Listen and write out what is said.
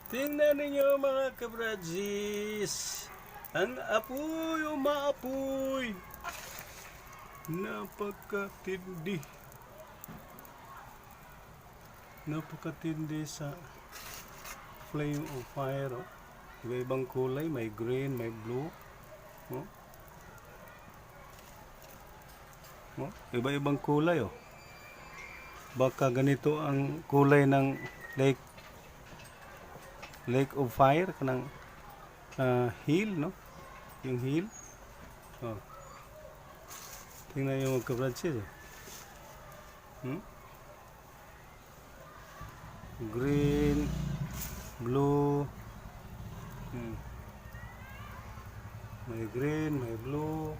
Tingnan ninyo mga kabradjis. Ang apoy, umaapoy. Napakatindi. Napakatindi sa flame of fire. Oh. Iba-ibang kulay. May green, may blue. Oh. Oh. Iba-ibang kulay. Oh. Baka ganito ang kulay ng Lake of Fire, kanang hill, no? Yung hill. Oh. Tingnan yung kabradsis. Hmm? Green, blue. Hmm. May green, may blue.